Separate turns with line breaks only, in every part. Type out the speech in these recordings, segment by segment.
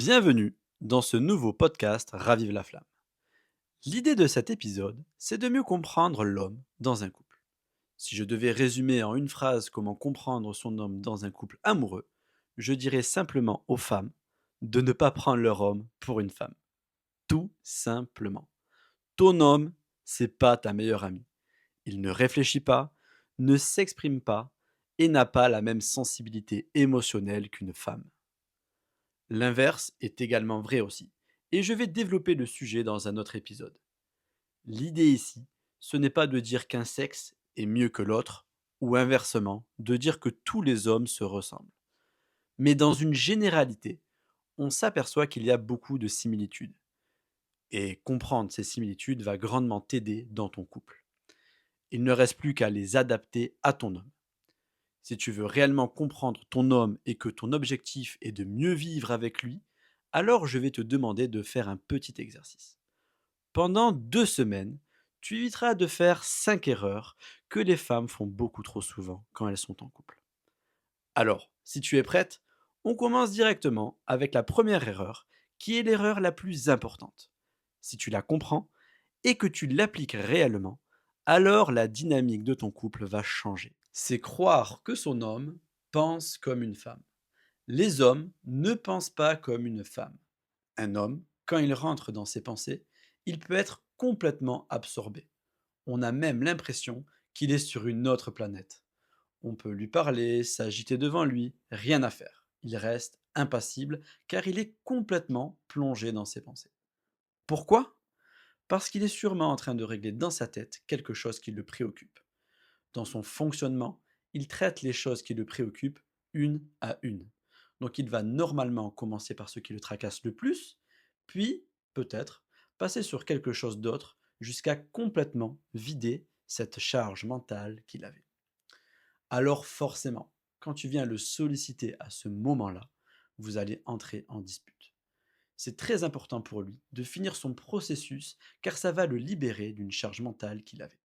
Bienvenue dans ce nouveau podcast Ravive la flamme. L'idée de cet épisode, c'est de mieux comprendre l'homme dans un couple. Si je devais résumer en une phrase comment comprendre son homme dans un couple amoureux, je dirais simplement aux femmes de ne pas prendre leur homme pour une femme. Tout simplement. Ton homme, c'est pas ta meilleure amie. Il ne réfléchit pas, ne s'exprime pas et n'a pas la même sensibilité émotionnelle qu'une femme. L'inverse est également vrai aussi, et je vais développer le sujet dans un autre épisode. L'idée ici, ce n'est pas de dire qu'un sexe est mieux que l'autre, ou inversement, de dire que tous les hommes se ressemblent. Mais dans une généralité, on s'aperçoit qu'il y a beaucoup de similitudes. Et comprendre ces similitudes va grandement t'aider dans ton couple. Il ne reste plus qu'à les adapter à ton homme. Si tu veux réellement comprendre ton homme et que ton objectif est de mieux vivre avec lui, alors je vais te demander de faire un petit exercice. Pendant 2 semaines, tu éviteras de faire 5 erreurs que les femmes font beaucoup trop souvent quand elles sont en couple. Alors, si tu es prête, on commence directement avec la première erreur, qui est l'erreur la plus importante. Si tu la comprends et que tu l'appliques réellement, alors la dynamique de ton couple va changer. C'est croire que son homme pense comme une femme. Les hommes ne pensent pas comme une femme. Un homme, quand il rentre dans ses pensées, il peut être complètement absorbé. On a même l'impression qu'il est sur une autre planète. On peut lui parler, s'agiter devant lui, rien à faire. Il reste impassible car il est complètement plongé dans ses pensées. Pourquoi? Parce qu'il est sûrement en train de régler dans sa tête quelque chose qui le préoccupe. Dans son fonctionnement, il traite les choses qui le préoccupent une à une. Donc il va normalement commencer par ce qui le tracasse le plus, puis peut-être passer sur quelque chose d'autre jusqu'à complètement vider cette charge mentale qu'il avait. Alors forcément, quand tu viens le solliciter à ce moment-là, vous allez entrer en dispute. C'est très important pour lui de finir son processus car ça va le libérer d'une charge mentale qu'il avait.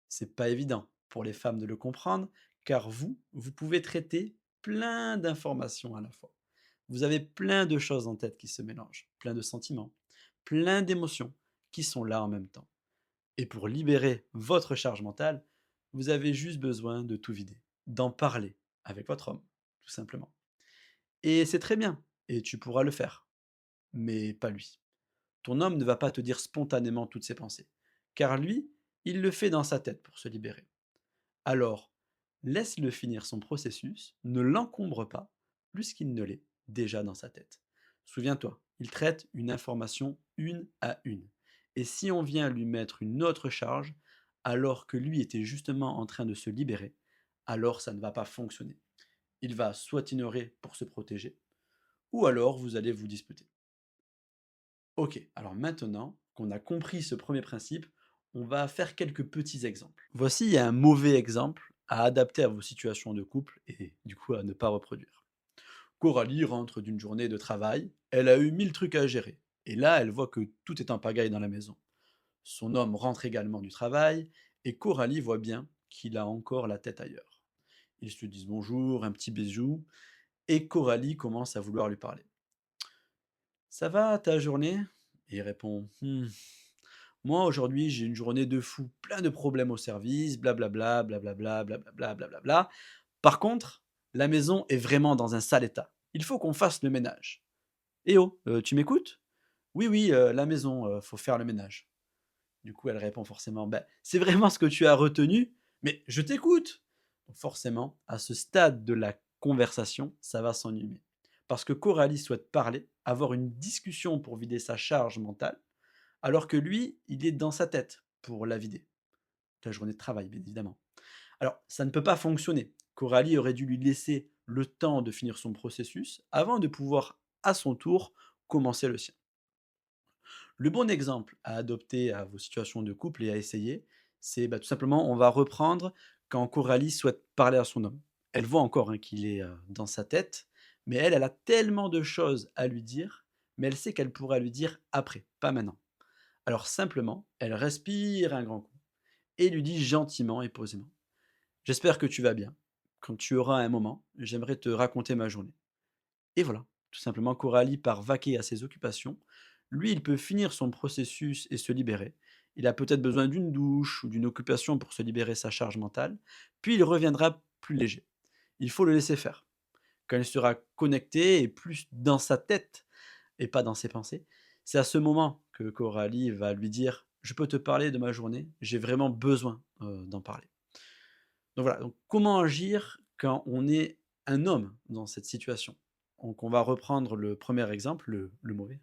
C'est pas évident pour les femmes de le comprendre, car vous pouvez traiter plein d'informations à la fois. Vous avez plein de choses en tête qui se mélangent, plein de sentiments, plein d'émotions qui sont là en même temps. Et pour libérer votre charge mentale, vous avez juste besoin de tout vider, d'en parler avec votre homme, tout simplement. Et c'est très bien, et tu pourras le faire, mais pas lui. Ton homme ne va pas te dire spontanément toutes ses pensées, car lui, il le fait dans sa tête pour se libérer. Alors, laisse-le finir son processus, ne l'encombre pas plus qu'il ne l'est déjà dans sa tête. Souviens-toi, il traite une information une à une. Et si on vient lui mettre une autre charge, alors que lui était justement en train de se libérer, alors ça ne va pas fonctionner. Il va soit t'ignorer pour se protéger, ou alors vous allez vous disputer. Ok, alors maintenant qu'on a compris ce premier principe, on va faire quelques petits exemples. Voici un mauvais exemple à adapter à vos situations de couple et du coup à ne pas reproduire. Coralie rentre d'une journée de travail, elle a eu 1000 trucs à gérer. Et là, elle voit que tout est en pagaille dans la maison. Son homme rentre également du travail et Coralie voit bien qu'il a encore la tête ailleurs. Ils se disent bonjour, un petit bisou, et Coralie commence à vouloir lui parler. Ça va ta journée? Et il répond moi, aujourd'hui, j'ai une journée de fou, plein de problèmes au service, blablabla, blablabla, blablabla, blablabla. Par contre, la maison est vraiment dans un sale état. Il faut qu'on fasse le ménage. Eh oh, tu m'écoutes? Oui, oui, la maison, faut faire le ménage. Du coup, elle répond forcément, bah, c'est vraiment ce que tu as retenu, mais je t'écoute. Donc forcément, à ce stade de la conversation, ça va s'ennuyer. Parce que Coralie souhaite parler, avoir une discussion pour vider sa charge mentale, alors que lui, il est dans sa tête pour la vider. La journée de travail, bien évidemment. Alors, ça ne peut pas fonctionner. Coralie aurait dû lui laisser le temps de finir son processus avant de pouvoir, à son tour, commencer le sien. Le bon exemple à adopter à vos situations de couple et à essayer, c'est tout simplement, on va reprendre quand Coralie souhaite parler à son homme. Elle voit encore qu'il est dans sa tête, mais elle a tellement de choses à lui dire, mais elle sait qu'elle pourra lui dire après, pas maintenant. Alors simplement, elle respire un grand coup et lui dit gentiment et posément: «J'espère que tu vas bien. Quand tu auras un moment, j'aimerais te raconter ma journée». Et voilà, tout simplement, Coralie part vaquer à ses occupations. Lui, il peut finir son processus et se libérer. Il a peut-être besoin d'une douche ou d'une occupation pour se libérer sa charge mentale, puis il reviendra plus léger. Il faut le laisser faire. Quand il sera connecté et plus dans sa tête et pas dans ses pensées, c'est à ce moment que Coralie va lui dire: «Je peux te parler de ma journée, j'ai vraiment besoin, d'en parler». Donc voilà, donc comment agir quand on est un homme dans cette situation? Donc on va reprendre le premier exemple, le mauvais,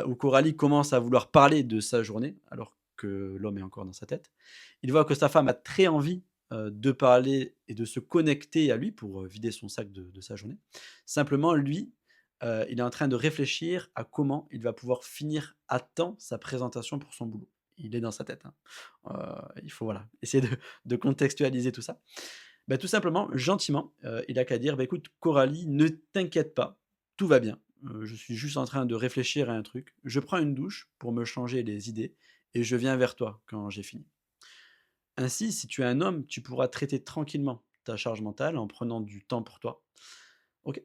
où Coralie commence à vouloir parler de sa journée, alors que l'homme est encore dans sa tête. Il voit que sa femme a très envie, de parler et de se connecter à lui pour, vider son sac de sa journée. Simplement lui, il est en train de réfléchir à comment il va pouvoir finir à temps sa présentation pour son boulot. Il est dans sa tête, hein. Il faut voilà, essayer de contextualiser tout ça. Bah, tout simplement, gentiment, il a qu'à dire: «Bah, écoute Coralie, ne t'inquiète pas, tout va bien. Je suis juste en train de réfléchir à un truc. Je prends une douche pour me changer les idées et je viens vers toi quand j'ai fini». Ainsi, si tu es un homme, tu pourras traiter tranquillement ta charge mentale en prenant du temps pour toi. OK?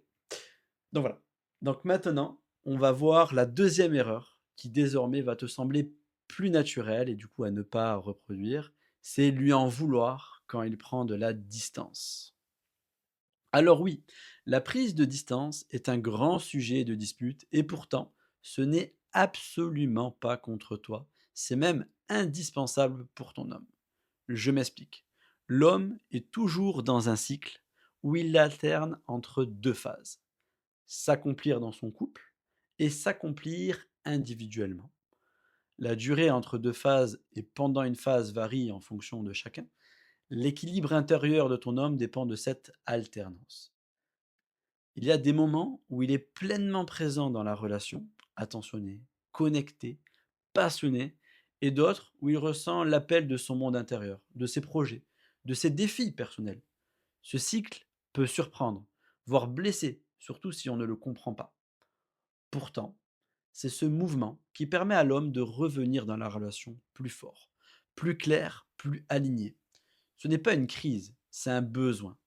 Donc voilà. Donc maintenant, on va voir la deuxième erreur qui désormais va te sembler plus naturelle et du coup à ne pas reproduire, c'est lui en vouloir quand il prend de la distance. Alors oui, la prise de distance est un grand sujet de dispute et pourtant, ce n'est absolument pas contre toi, c'est même indispensable pour ton homme. Je m'explique. L'homme est toujours dans un cycle où il alterne entre deux phases: s'accomplir dans son couple et s'accomplir individuellement. La durée entre deux phases et pendant une phase varie en fonction de chacun. L'équilibre intérieur de ton homme dépend de cette alternance. Il y a des moments où il est pleinement présent dans la relation, attentionné, connecté, passionné, et d'autres où il ressent l'appel de son monde intérieur, de ses projets, de ses défis personnels. Ce cycle peut surprendre, voire blesser, surtout si on ne le comprend pas. Pourtant, c'est ce mouvement qui permet à l'homme de revenir dans la relation plus fort, plus clair, plus aligné. Ce n'est pas une crise, c'est un besoin.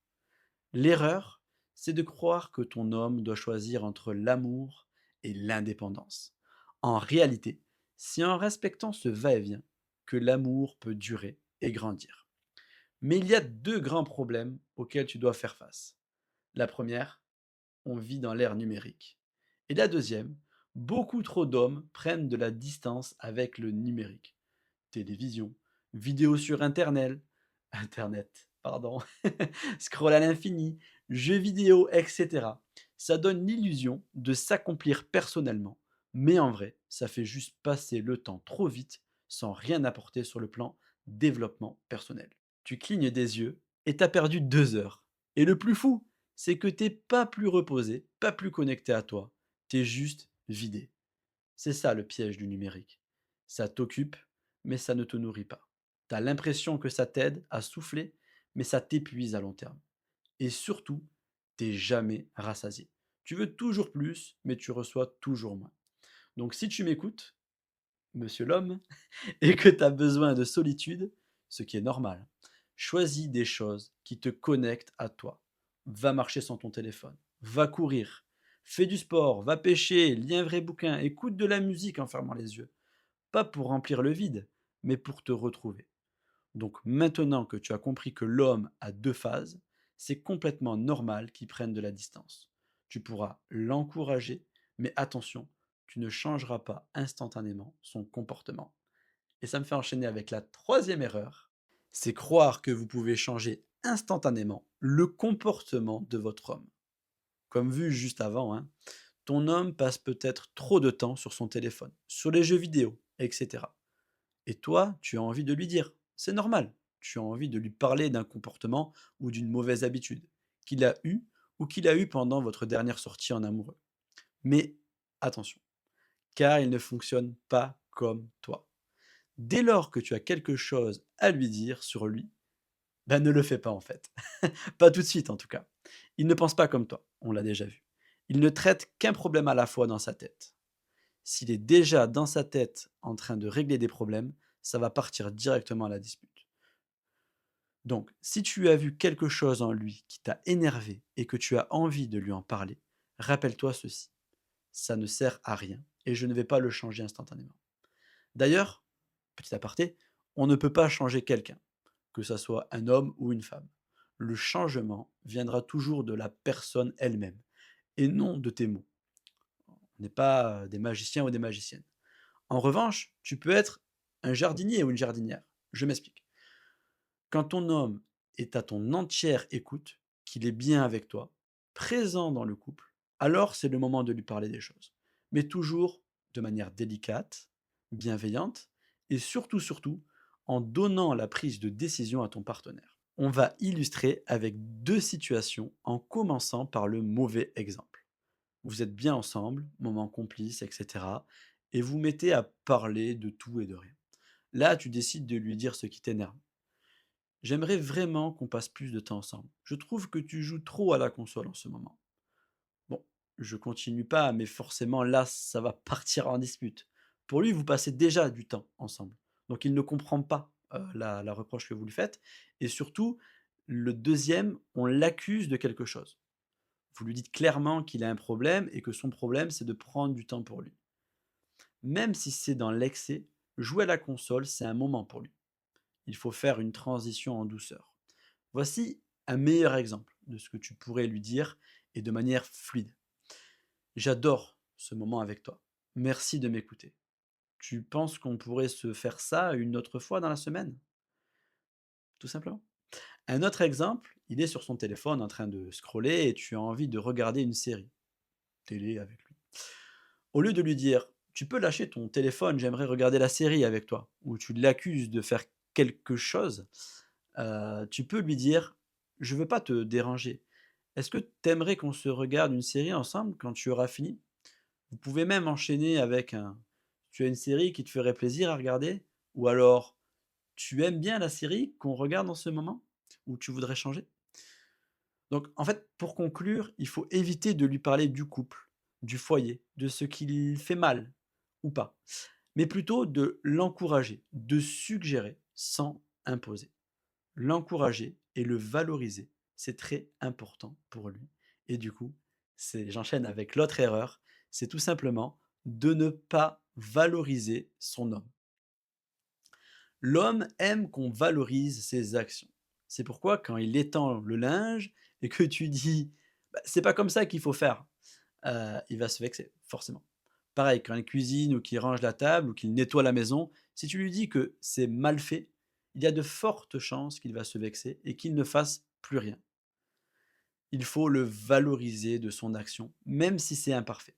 L'erreur, c'est de croire que ton homme doit choisir entre l'amour et l'indépendance. En réalité, c'est en respectant ce va-et-vient que l'amour peut durer et grandir. Mais il y a deux grands problèmes auxquels tu dois faire face. La première, on vit dans l'ère numérique. Et la deuxième, beaucoup trop d'hommes prennent de la distance avec le numérique. Télévision, vidéos sur internet, pardon, scroll à l'infini, jeux vidéo, etc. Ça donne l'illusion de s'accomplir personnellement, mais en vrai, ça fait juste passer le temps trop vite sans rien apporter sur le plan développement personnel. Tu clignes des yeux et t'as perdu 2 heures. Et le plus fou, c'est que t'es pas plus reposé, pas plus connecté à toi. T'es juste vidé. C'est ça le piège du numérique. Ça t'occupe, mais ça ne te nourrit pas. Tu as l'impression que ça t'aide à souffler, mais ça t'épuise à long terme. Et surtout, t'es jamais rassasié. Tu veux toujours plus, mais tu reçois toujours moins. Donc si tu m'écoutes, monsieur l'homme, et que tu as besoin de solitude, ce qui est normal, choisis des choses qui te connectent à toi. Va marcher sans ton téléphone, va courir, fais du sport, va pêcher, lis un vrai bouquin, écoute de la musique en fermant les yeux. Pas pour remplir le vide, mais pour te retrouver. Donc maintenant que tu as compris que l'homme a deux phases, c'est complètement normal qu'il prenne de la distance. Tu pourras l'encourager, mais attention, tu ne changeras pas instantanément son comportement. Et ça me fait enchaîner avec la troisième erreur, c'est croire que vous pouvez changer instantanément le comportement de votre homme. Comme vu juste avant, hein, ton homme passe peut-être trop de temps sur son téléphone, sur les jeux vidéo, etc. Et toi, tu as envie de lui dire, c'est normal, tu as envie de lui parler d'un comportement ou d'une mauvaise habitude qu'il a eu ou qu'il a eu pendant votre dernière sortie en amoureux. Mais attention, car il ne fonctionne pas comme toi. Dès lors que tu as quelque chose à lui dire sur lui, ben ne le fais pas en fait. Pas tout de suite en tout cas. Il ne pense pas comme toi, on l'a déjà vu. Il ne traite qu'un problème à la fois dans sa tête. S'il est déjà dans sa tête en train de régler des problèmes, ça va partir directement à la dispute. Donc, si tu as vu quelque chose en lui qui t'a énervé et que tu as envie de lui en parler, rappelle-toi ceci. ça ne sert à rien et je ne vais pas le changer instantanément. D'ailleurs, petit aparté, on ne peut pas changer quelqu'un, que ça soit un homme ou une femme. Le changement viendra toujours de la personne elle-même et non de tes mots. On n'est pas des magiciens ou des magiciennes. En revanche, tu peux être un jardinier ou une jardinière. Je m'explique. Quand ton homme est à ton entière écoute, qu'il est bien avec toi, présent dans le couple, alors c'est le moment de lui parler des choses. Mais toujours de manière délicate, bienveillante et surtout, surtout, en donnant la prise de décision à ton partenaire. On va illustrer avec deux situations en commençant par le mauvais exemple. Vous êtes bien ensemble, moment complice, etc. Et vous mettez à parler de tout et de rien. Là, tu décides de lui dire ce qui t'énerve. J'aimerais vraiment qu'on passe plus de temps ensemble. Je trouve que tu joues trop à la console en ce moment. Bon, je continue pas, mais forcément là, ça va partir en dispute. Pour lui, vous passez déjà du temps ensemble. Donc il ne comprend pas la reproche que vous lui faites. Et surtout, le deuxième, on l'accuse de quelque chose. Vous lui dites clairement qu'il a un problème et que son problème, c'est de prendre du temps pour lui. Même si c'est dans l'excès, jouer à la console, c'est un moment pour lui. Il faut faire une transition en douceur. Voici un meilleur exemple de ce que tu pourrais lui dire et de manière fluide. J'adore ce moment avec toi. Merci de m'écouter. Tu penses qu'on pourrait se faire ça une autre fois dans la semaine? Tout simplement. Un autre exemple, il est sur son téléphone en train de scroller et tu as envie de regarder une série télé avec lui. Au lieu de lui dire: «Tu peux lâcher ton téléphone, j'aimerais regarder la série avec toi», ou tu l'accuses de faire quelque chose, tu peux lui dire: «Je veux pas te déranger. Est-ce que tu aimerais qu'on se regarde une série ensemble quand tu auras fini?» Vous pouvez même enchaîner avec un tu as une série qui te ferait plaisir à regarder? Ou alors: «Tu aimes bien la série qu'on regarde en ce moment? Ou tu voudrais changer?» Donc en fait, pour conclure, il faut éviter de lui parler du couple, du foyer, de ce qu'il fait mal ou pas, mais plutôt de l'encourager, de suggérer sans imposer. L'encourager et le valoriser, c'est très important pour lui et du coup, c'est j'enchaîne avec l'autre erreur, c'est tout simplement de ne pas valoriser son homme. L'homme aime qu'on valorise ses actions. C'est pourquoi quand il étend le linge et que tu dis: «Bah, c'est pas comme ça qu'il faut faire», il va se vexer, forcément. Pareil, quand il cuisine ou qu'il range la table ou qu'il nettoie la maison, si tu lui dis que c'est mal fait, il y a de fortes chances qu'il va se vexer et qu'il ne fasse plus rien. Il faut le valoriser de son action, même si c'est imparfait.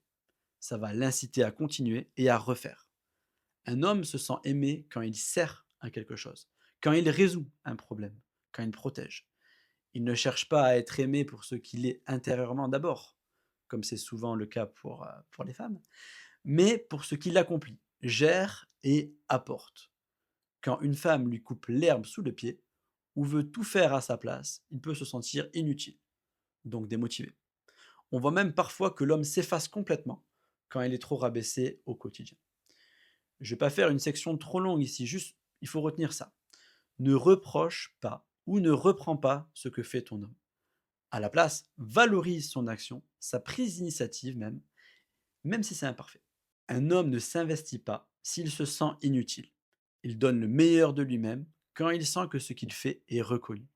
Ça va l'inciter à continuer et à refaire. Un homme se sent aimé quand il sert à quelque chose, quand il résout un problème, quand il protège. Il ne cherche pas à être aimé pour ce qu'il est intérieurement d'abord, comme c'est souvent le cas pour les femmes, mais pour ce qu'il accomplit, gère et apporte. Quand une femme lui coupe l'herbe sous le pied ou veut tout faire à sa place, il peut se sentir inutile, donc démotivé. On voit même parfois que l'homme s'efface complètement quand il est trop rabaissé au quotidien. Je ne vais pas faire une section trop longue ici, juste il faut retenir ça. Ne reproche pas ou ne reprends pas ce que fait ton homme. À la place, valorise son action, sa prise d'initiative même, même si c'est imparfait. Un homme ne s'investit pas s'il se sent inutile. Il donne le meilleur de lui-même quand il sent que ce qu'il fait est reconnu.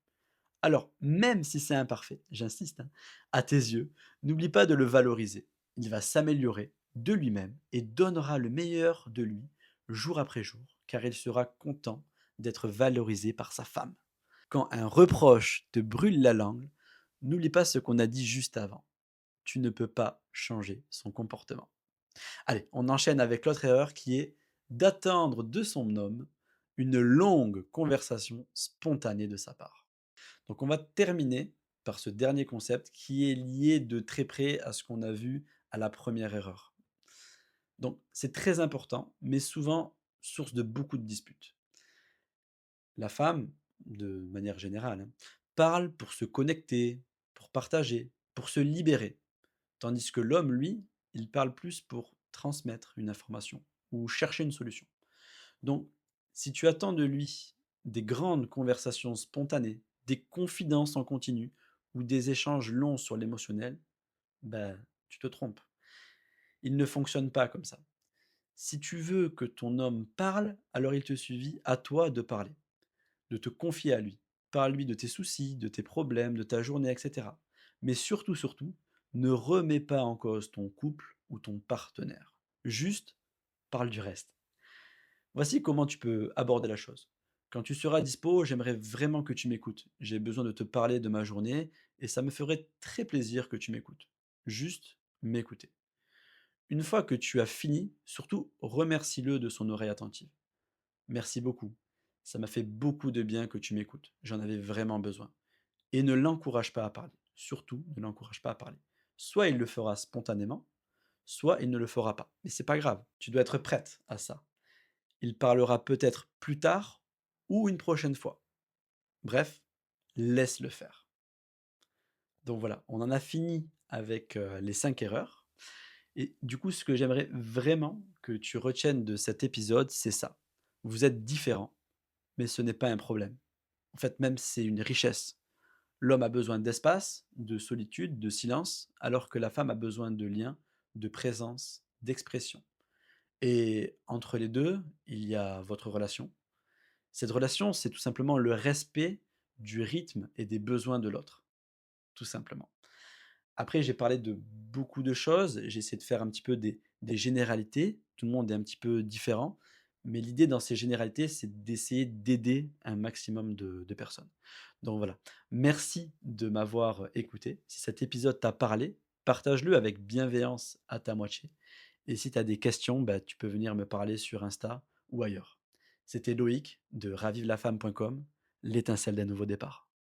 Alors, même si c'est imparfait, j'insiste, hein, à tes yeux, n'oublie pas de le valoriser. Il va s'améliorer de lui-même et donnera le meilleur de lui jour après jour, car il sera content d'être valorisé par sa femme. Quand un reproche te brûle la langue, n'oublie pas ce qu'on a dit juste avant. Tu ne peux pas changer son comportement. Allez, on enchaîne avec l'autre erreur qui est d'attendre de son homme une longue conversation spontanée de sa part. Donc on va terminer par ce dernier concept qui est lié de très près à ce qu'on a vu à la première erreur. Donc c'est très important, mais souvent source de beaucoup de disputes. La femme, de manière générale, hein, parle pour se connecter, pour partager, pour se libérer, tandis que l'homme, lui, il parle plus pour transmettre une information ou chercher une solution. Donc, si tu attends de lui des grandes conversations spontanées, des confidences en continu ou des échanges longs sur l'émotionnel, ben, tu te trompes. Il ne fonctionne pas comme ça. Si tu veux que ton homme parle, alors il te suffit à toi de parler, de te confier à lui. Parle-lui de tes soucis, de tes problèmes, de ta journée, etc. Mais surtout, surtout, ne remets pas en cause ton couple ou ton partenaire. Juste parle du reste. Voici comment tu peux aborder la chose. Quand tu seras dispo, j'aimerais vraiment que tu m'écoutes. J'ai besoin de te parler de ma journée et ça me ferait très plaisir que tu m'écoutes. Juste m'écouter. Une fois que tu as fini, surtout remercie-le de son oreille attentive. Merci beaucoup. Ça m'a fait beaucoup de bien que tu m'écoutes. J'en avais vraiment besoin. Et ne l'encourage pas à parler. Surtout, ne l'encourage pas à parler. Soit il le fera spontanément, soit il ne le fera pas. Mais c'est pas grave. Tu dois être prête à ça. Il parlera peut-être plus tard ou une prochaine fois. Bref, laisse-le faire. Donc voilà, on en a fini avec les 5 erreurs. Et du coup, ce que j'aimerais vraiment que tu retiennes de cet épisode, c'est ça. Vous êtes différents, mais ce n'est pas un problème. En fait, même c'est une richesse. L'homme a besoin d'espace, de solitude, de silence, alors que la femme a besoin de lien, de présence, d'expression. Et entre les deux, il y a votre relation. Cette relation, c'est tout simplement le respect du rythme et des besoins de l'autre, tout simplement. Après, j'ai parlé de beaucoup de choses, j'ai essayé de faire un petit peu des généralités, tout le monde est un petit peu différent, mais l'idée dans ces généralités, c'est d'essayer d'aider un maximum de personnes. Donc voilà, merci de m'avoir écouté. Si cet épisode t'a parlé, partage-le avec bienveillance à ta moitié. Et si tu as des questions, bah, tu peux venir me parler sur Insta ou ailleurs. C'était Loïc de ravivelafemme.com, l'étincelle d'un nouveau départ.